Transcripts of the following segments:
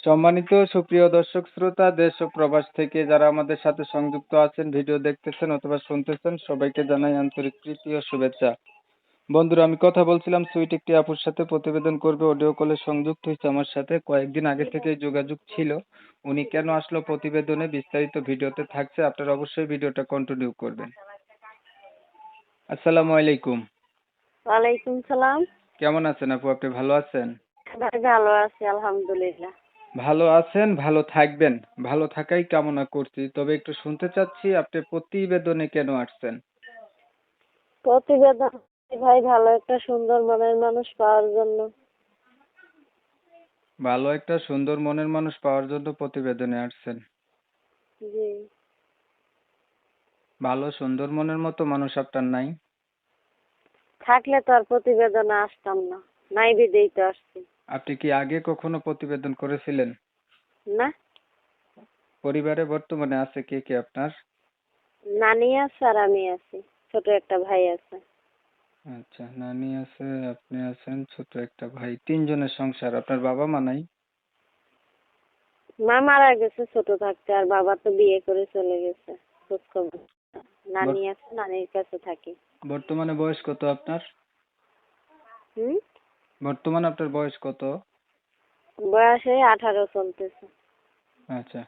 সম্মানিত সুপ্রিয় দর্শক শ্রোতা, দেশ ও প্রবাস থেকে যারা আমাদের সাথে সংযুক্ত আছেন, ভিডিও দেখতেছেন অথবা শুনতেছেন, সবাইকে জানাই আন্তরিক প্রীতি ও শুভেচ্ছা। বন্ধুরা, আমি কথা বলছিলাম সুইট একটি আপুর সাথে, প্রতিবেদন করবে, অডিও কলে সংযুক্ত হয়েছে আমার সাথে। কয়েকদিন আগে থেকেই যোগাযোগ ছিল। উনি কেন আসলো প্রতিবেদনে বিস্তারিত ভিডিওতে থাকছে, আপনারা অবশ্যই ভিডিওটা কন্টিনিউ করবেন। আসসালামু আলাইকুম। ওয়ালাইকুম সালাম। কেমন আছেন আপু? আপনি ভালো আছেন? ভাই ভালো আছি আলহামদুলিল্লাহ। ভালো আছেন, ভালো থাকবেন। ভালো থাকাই কামনা করছি। তবে একটু শুনতে চাচ্ছি আপনি প্রতিবেদনে কেন আসছেন? প্রতিবেদন ভাই ভালো একটা সুন্দর মনের মানুষ পাওয়ার জন্য। ভালো একটা সুন্দর মনের মানুষ পাওয়ার জন্য প্রতিবেদনে আসছেন। জি। ভালো সুন্দর মনের মতো মানুষ আপনার নাই? থাকলে তো আর প্রতিবেদনে আসতাম না, নাই বিদেই তো আসছি। আপনি কি আগে কখনো প্রতিবেদন করেছিলেন? না, পরিবারে বর্তমানে আছে কে কে আপনার? নানি আছে আর আমি আছি, ছোট একটা ভাই আছে। আচ্ছা, নানি আছে, আপনি আছেন, ছোট একটা ভাই, তিনজনের সংসার। আপনার বাবা মা নাই? মা মারা গেছে ছোট থাকতে, আর বাবা তো বিয়ে করে চলে গেছে। খোঁজ খবর নাই। নানি আছে, নানির কাছে থাকি। বর্তমানে বয়স কত আপনার? হুম, বর্তমানে আপনার বয়স কত? বয়সে 18 চলতেছে। আচ্ছা,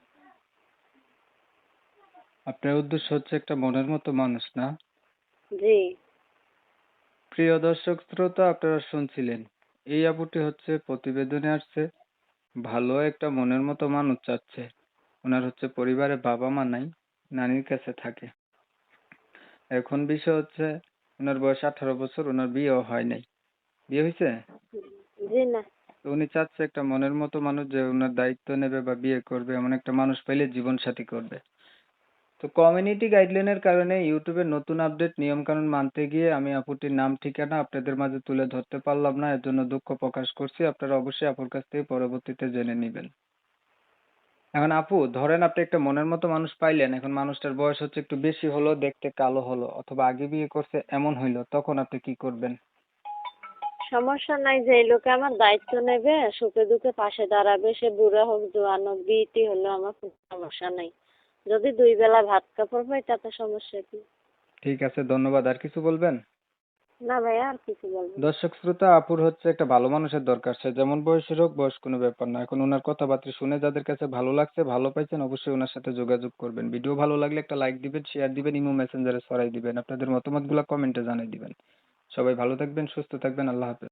আপনার উদ্দেশ্য হচ্ছে একটা মনের মতো মানুষ, না? জি। প্রিয় দর্শক শ্রোতা, আপনারা শুনছিলেন, এই আপুটি হচ্ছে প্রতিবেদনে আসছে, ভালো একটা মনের মতো মানুষ চাচ্ছে। ওনার হচ্ছে পরিবারে বাবা মা নাই, নানির কাছে থাকে। এখন বিষয় হচ্ছে ওনার বয়স 18 বছর, ওনার বিয়েও হয় নাই। বিয়ে হয়েছে? জি না। তো উনি চাচ্ছে একটা মনের মতো মানুষ যে ওনার দায়িত্ব নেবে বা বিয়ে করবে, এমন একটা মানুষ পাইলে জীবন সাথী করবে। তো কমিউনিটি গাইডলাইনের কারণে ইউটিউবের নতুন আপডেট নিয়ম কানুন মানতে গিয়ে আমি আপুটির নাম ঠিকানা আপনাদের মাঝে তুলে ধরতে পারলাম না, এর জন্য দুঃখ প্রকাশ করছি। আপনারা অবশ্যই আপুর কাছ থেকে পরবর্তীতে জেনে নেবেন। এখন আপু, ধরেন আপনি একটা মনের মতো মানুষ পাইলেন, এখন মানুষটার বয়স হচ্ছে একটু বেশি হলো, দেখতে কালো হলো, অথবা আগে বিয়ে করছে এমন হইলো, তখন আপনি কি করবেন? সমস্যা নাই, যে এই লোকে আমার দায়িত্ব নেবে, সুখে দুঃখে পাশে দাঁড়াবে, সে বুড়া হোক জোয়ান হোক, বিয়েটি হলো আমার কোনো সমস্যা নাই। যদি 2 বেলা ভাত কাপড় পাই তাতে সমস্যা কি? ঠিক আছে, ধন্যবাদ। আর কিছু বলবেন? না ভাইয়া, আর কিছু বলবো না। দর্শক শ্রোতা, আপুর হচ্ছে একটা ভালো মানুষের দরকার। সে যেমন বয়সের হোক, বয়স কোনো ব্যাপার না। এখন ওনার কথাবার্তা শুনে যাদের কাছে ভালো লাগছে, ভালো পাইছেন, অবশ্যই ওনার সাথে যোগাযোগ করবেন। ভিডিও ভালো লাগলে একটা লাইক দিবেন, শেয়ার দিবেন, ইমো মেসেঞ্জারে ছড়াই দিবেন, আপনাদের মতামতগুলো কমেন্টে জানাই দিবেন। সবাই ভালো থাকবেন, সুস্থ থাকবেন, আল্লাহ হাফেজ।